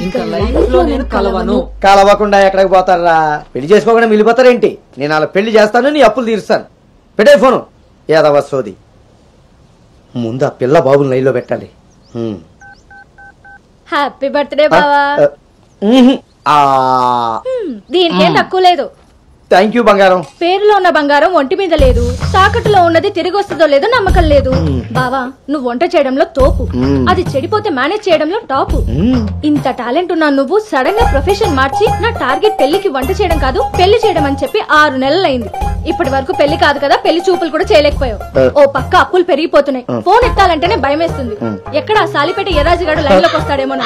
ఇంకా లైఫ్ లో నేను కలవను. కలవకుండా ఎక్కడికి పోతారా? పెళ్లి చేసుకోకుండా మిగిలిపోతారేంటి? నేను అలా పెళ్లి చేస్తాను, నీ అప్పులు తీరుస్తాను. పెట్టే ఫోను. యాదవ సోది. ముందు ఆ పిల్ల బాబుని లైన్లో పెట్టాలి. హ్యాపీ బర్త్డే బావా. దీనికేం తక్కువ లేదు. థ్యాంక్ యూ బంగారం. పేరులో ఉన్న బంగారం ఒంటి మీద లేదు, తాకట్టులో ఉన్నది తిరిగి వస్తుందో లేదో నమ్మకం లేదు. బావా నువ్వు వంట చేయడంలో తోపు, అది చెడిపోతే మేనేజ్ చేయడంలో టాపు. ఇంత టాలెంట్ ఉన్నా నువ్వు సడన్ గా ప్రొఫెషన్ మార్చి నా టార్గెట్ పెళ్లికి వంట చేయడం కాదు పెళ్లి చేయడం అని చెప్పి 6 నెలలైంది. ఇప్పటి వరకు పెళ్లి కాదు కదా, పెళ్లి చూపులు కూడా చేయలేకపోయావు. ఓ పక్క అప్పులు పెరిగిపోతున్నాయి, ఫోన్ ఎత్తాలంటేనే భయం వేస్తుంది. ఎక్కడ సాలిపేట ఎర్రాజుగాడు లైన్ లోకి వస్తాడేమో.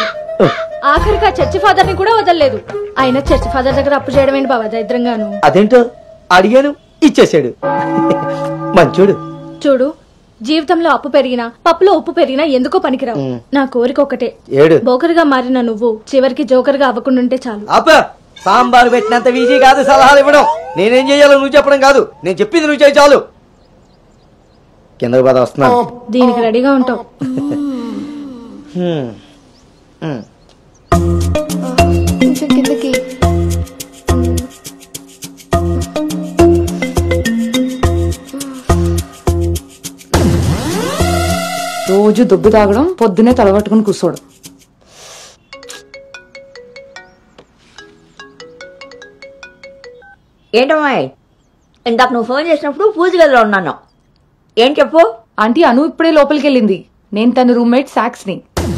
ఆఖరిగా చర్చి ఫాదర్ ని కూడా వదలలేదు. ఆయన చర్చి ఫాదర్ దగ్గర అప్పు చేయడం ఏంటి బాబా దరిద్రంగాను. అదేంటో అడిగాను, ఇచ్చేసాడు. మంచోడు. చూడు, జీవితంలో అప్పు పెరిగినా పప్పులో ఉప్పు పెరిగినా ఎందుకో పనికిరావు. నా కోరిక ఒకటే, బోకరుగా మారిన నువ్వు చివరికి జోకర్ గా అవ్వకుండా చాలు. సాంబార్ పెట్టినంత ఈజీ కాదు సలహాలు ఇవ్వడం. నేనేం చేయాలో నువ్వు చెప్పడం కాదు, నేను చెప్పింది నువ్వు చేయి చాలు. కిందకు పద, వస్తున్నాను. దీనికి రెడీగా ఉంటావు. కిందకి రోజు దుబ్బు తాగడం, పొద్దునే తలగట్టుకుని కూర్చోడు. ఏంటమ్మాయి, ఇందాక నువ్వు ఫోన్ చేసినప్పుడు పూజ గదిలో ఉన్నాను. ఏం చెప్పు. ఆంటీ అను ఇప్పుడే లోపలికి వెళ్ళింది. నేను తన రూమ్మేట్ సాక్స్ ని.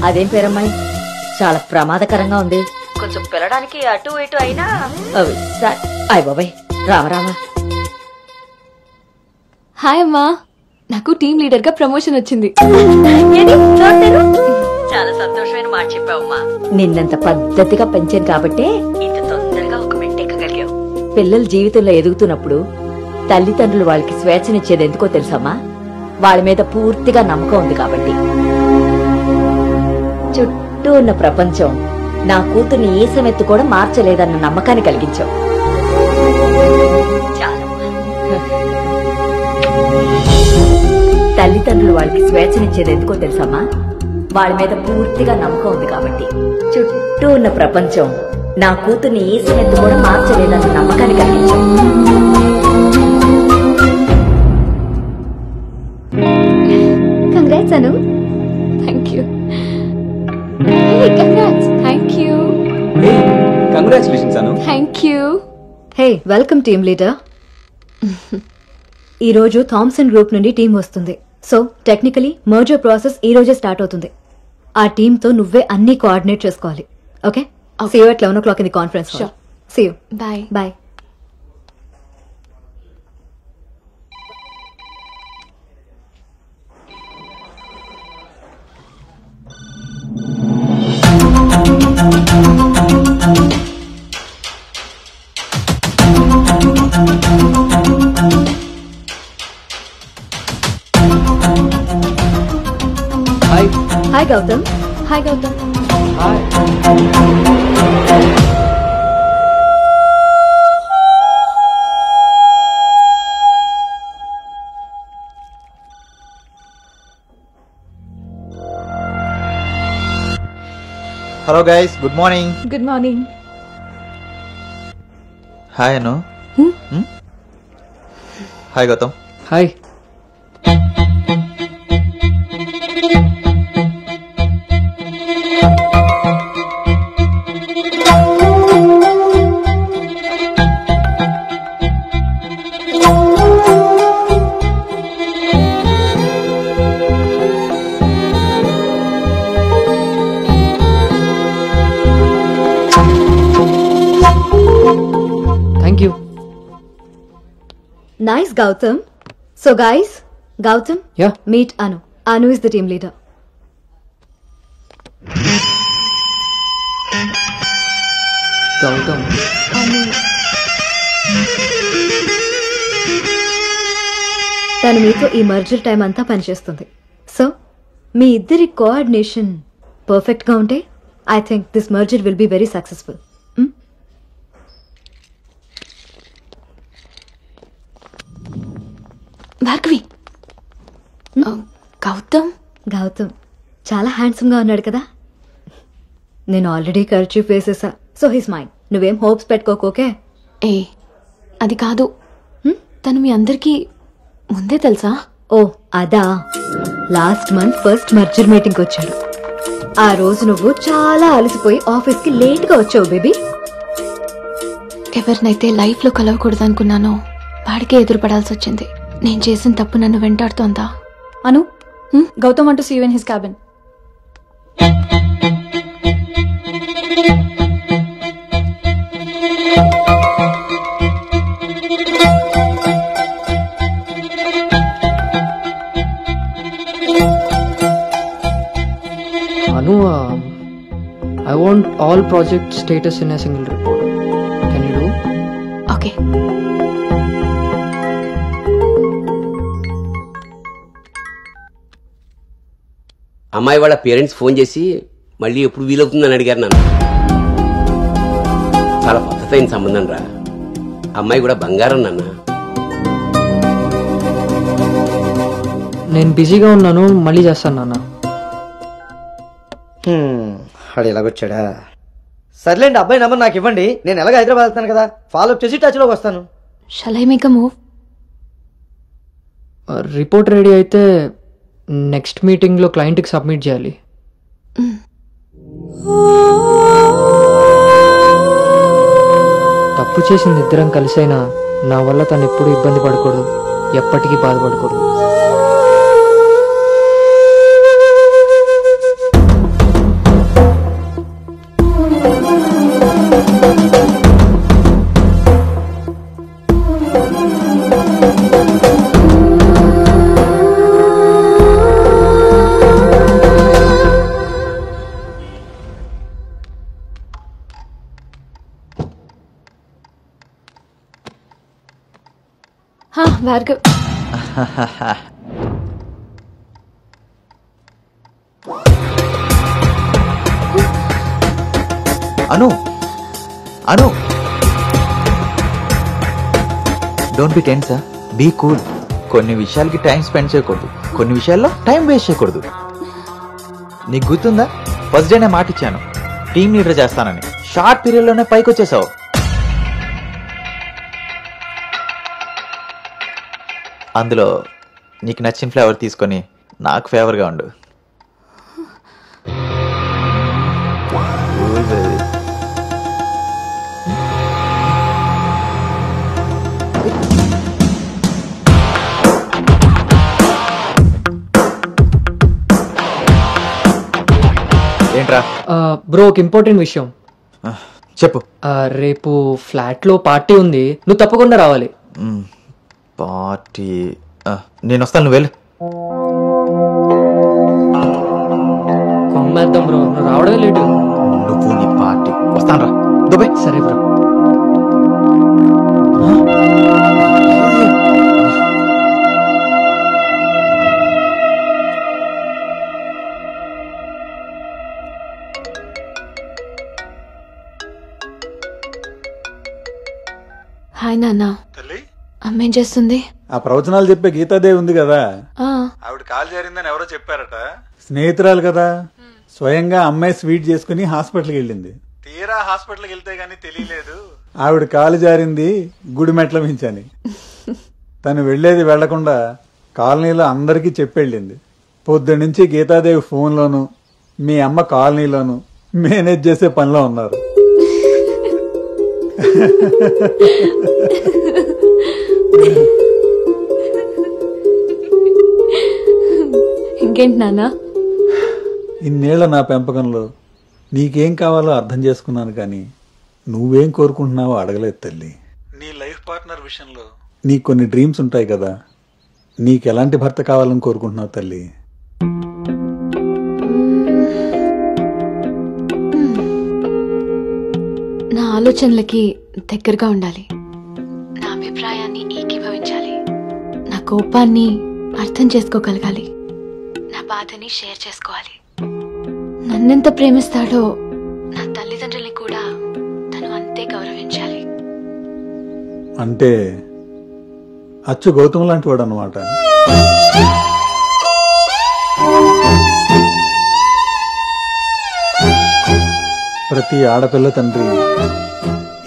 అదేం పేరమ్మాయి, చాలా ప్రమాదకరంగా ఉంది. కొంచెం పిల్లడానికి అటు ఇటు అయినా. అయ్ బాబాయ్, రామరామా. హాయ్ అమ్మా, నాకు టీమ్ లీడర్ గా ప్రమోషన్ వచ్చింది. చాలా సంతోషమైన మాట చెప్పావమ్మా. నిన్నంత పద్ధతిగా పెంచాను కాబట్టే ఇంత తొందరగా ఒక మెట్టెక్కగలిగావు. పిల్లల జీవితంలో ఎదుగుతున్నప్పుడు తల్లిదండ్రులు వాళ్ళకి స్వేచ్ఛనిచ్చేది ఎందుకో తెలుసమ్మా? వాళ్ళ మీద పూర్తిగా నమ్మకం ఉంది కాబట్టి. చుట్టూ ఉన్న ప్రపంచం నా కూతుర్ని ఈసమెత్తు కూడా మార్చలేదన్న నమ్మకాన్ని కలిగించావు. తల్లిదండ్రులు వాళ్ళకి స్వేచ్ఛనిచ్చేది ఎందుకో తెలుసమ్మా? వాళ్ళ మీద పూర్తిగా నమ్మకం ఉంది కాబట్టి. చుట్టూ ఉన్న ప్రపంచం నా కూతుర్ని ఈసమెత్తు కూడా మార్చలేదన్న నమ్మకాన్ని కలిగించావు. Congrats Anu. Thank you. Congrats. Thank you. Congratulations Anu. Thank you. Hey, welcome team leader. ఈ రోజు థామ్సన్ గ్రూప్ నుండి టీం వస్తుంది. సో టెక్నికలీ మర్జర్ ప్రాసెస్ ఈ రోజే స్టార్ట్ అవుతుంది. ఆ టీమ్ తో నువ్వే అన్ని కోఆర్డినేట్ చేసుకోవాలి. Okay, see you at 11 o'clock in the conference hall. See you. Bye. Bye. Hi Gautam. Hi Gautam. Hello guys, good morning. Good morning. Hi Anu. Hi Gautam. Hi. Thank you. Nice, Gautam. So guys, Gautam, Yeah. meet Anu. Anu is the team leader. Gautam. తను మీతో ఈ merger time అంతా పనిచేస్తుంది. So మీ ఇద్దరి coordination perfect గా ఉంటే I think this merger will be very successful. Bhargavi. Gautam. Gautam చాలా handsome గా ఉన్నాడు కదా. నేను ఆల్రెడీ ఖర్చీఫ్ వేసేసా, సో హిస్ మైండ్. నువ్వేం హోప్స్ పెట్టుకోకే. ఏ అది కాదు, తను మీ అందరికీ ముందే తెలుసా? ఓ అదా, last month first merger meeting వచ్చాడు. ఆ రోజు నువ్వు చాలా అలసిపోయి ఆఫీస్ కి లేట్ గా వచ్చావు బేబీ. ఎవరినైతే లైఫ్ లో కలవకూడదు అనుకున్నానో వాడికే ఎదురుపడాల్సి వచ్చింది. నేను చేసిన తప్పు నన్ను వెంటాడుతోందా? అను, Gautam want to see you in his cabin. Anu, I want all project status in a single report. Can you do? Okay. అమ్మాయి వాళ్ళ పేరెంట్స్ ఫోన్ చేసి మళ్ళీ ఎప్పుడు వీలవుతుందని అడిగారు నన్ను. చాలా పద్ధతైన సంబంధం రా. అమ్మాయి కూడా బంగారం నాన్న. నేను బిజీగా ఉన్నాను, మళ్ళీ చేస్తాను నాన్న. వాడు ఎలాగొచ్చాడా? సర్లేండి, అబ్బాయి నెంబర్ నాకు ఇవ్వండి. నేను ఎలాగ హైదరాబాద్ వెళ్తాను కదా, ఫాలో అప్ చేసి టచ్లోకి వస్తాను. Shall I make a move? Report ready అయితే నెక్స్ట్ మీటింగ్లో క్లయింట్కి సబ్మిట్ చేయాలి. తప్పు చేసింది ఇద్దరం కలిసైనా నా వల్ల తను ఎప్పుడు ఇబ్బంది పడకూడదు, ఎప్పటికీ బాధపడకూడదు. Bhargav, Anu Anu, don't be tense, be cool. కొన్ని విషయాలకి టైం స్పెండ్ చేయకూడదు, కొన్ని విషయాల్లో టైం వేస్ట్ చేయకూడదు. నీకు గుర్తుందా, ఫస్ట్ డే నేను మాట ఇచ్చాను టీమ్ లీడర్ చేస్తానని. షార్ట్ పీరియడ్ లోనే పైకి వచ్చేసావు. అందులో నీకు నచ్చిన ఫ్లేవర్ తీసుకొని నాకు ఫేవర్గా ఉండు. ఏంట్రా? బ్రో, ఒక ఇంపార్టెంట్ విషయం చెప్పు. రేపు ఫ్లాట్లో పార్టీ ఉంది, నువ్వు తప్పకుండా రావాలి. పార్టీ? నేను వస్తాను, నువ్వు వెళ్ళు. కొమ్మేద్దాం బ్రో, నువ్వు రావడమే లేటు. నువ్వు నీ పార్టీ, వస్తాను రా. దుబాయ్. సరే బ్రో. హాయ్ నాన్న. అమ్మేం చేస్తుంది? ఆ ప్రవచనాలు చెప్పే గీతాదేవి ఉంది కదా, ఆవిడ కాలు జారిందని ఎవరో చెప్పారట. స్నేహితురాలు కదా, స్వయంగా అమ్మాయి స్వీట్ చేసుకుని హాస్పిటల్కి వెళ్ళింది. తీరా హాస్పిటల్కి వెళ్తే గానీ తెలియలేదు ఆవిడ కాలు జారింది గుడి మెట్ల మించని. తను వెళ్లేది వెళ్లకుండా కాలనీలో అందరికీ చెప్పెళ్ళింది. పొద్దున్నుంచి గీతాదేవి ఫోన్లోను, మీ అమ్మ కాలనీలోను మేనేజ్ చేసే పనిలో ఉన్నారు. ఇంకేంటి నాన్న? ఇన్నేళ్ల నా పెంపకంలో నీకేం కావాలో అర్థం చేసుకున్నాను, కానీ నువ్వేం కోరుకుంటున్నావో అడగలేదు తల్లి. నీ లైఫ్ పార్ట్నర్ విషయంలో నీకు కొన్ని డ్రీమ్స్ ఉంటాయి కదా, నీకెలాంటి భర్త కావాలని కోరుకుంటున్నావు తల్లి? నా ఆలోచనలకి దగ్గరగా ఉండాలి, నా అభిప్రాయాన్ని ఏకీభవించాలి, నా కోపాన్ని అర్థం చేసుకోగలగాలి, నా బాధని షేర్ చేసుకోవాలి. నన్నెంత ప్రేమిస్తాడో నా తల్లిదండ్రుల్ని కూడా తను అంతే గౌరవించాలి. అంటే అచ్చు గౌతమ్ లాంటి వాడు అన్నమాట. ప్రతి ఆడపిల్ల తండ్రి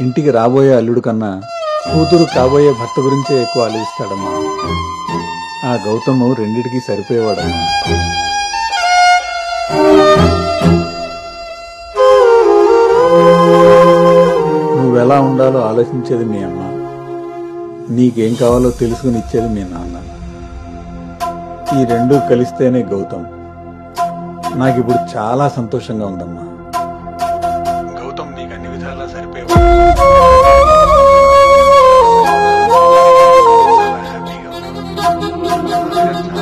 ఇంటికి రాబోయే అల్లుడు కన్నా కూతురు కాబోయే భర్త గురించే ఎక్కువ ఆలోచిస్తాడమ్మా. ఆ గౌతము రెండిటికి సరిపోయేవాడమ్మా. నువ్వెలా ఉండాలో ఆలోచించేది మీ అమ్మ, నీకేం కావాలో తెలుసుకుని ఇచ్చేది మీ నాన్న. ఈ రెండూ కలిస్తేనే గౌతమ్. నాకిప్పుడు చాలా సంతోషంగా ఉందమ్మా. గౌతమ్ నీకు అన్ని విధాలా సరిపోయేవాడు. చాలా హ్యాపీగా ఉన్నాను.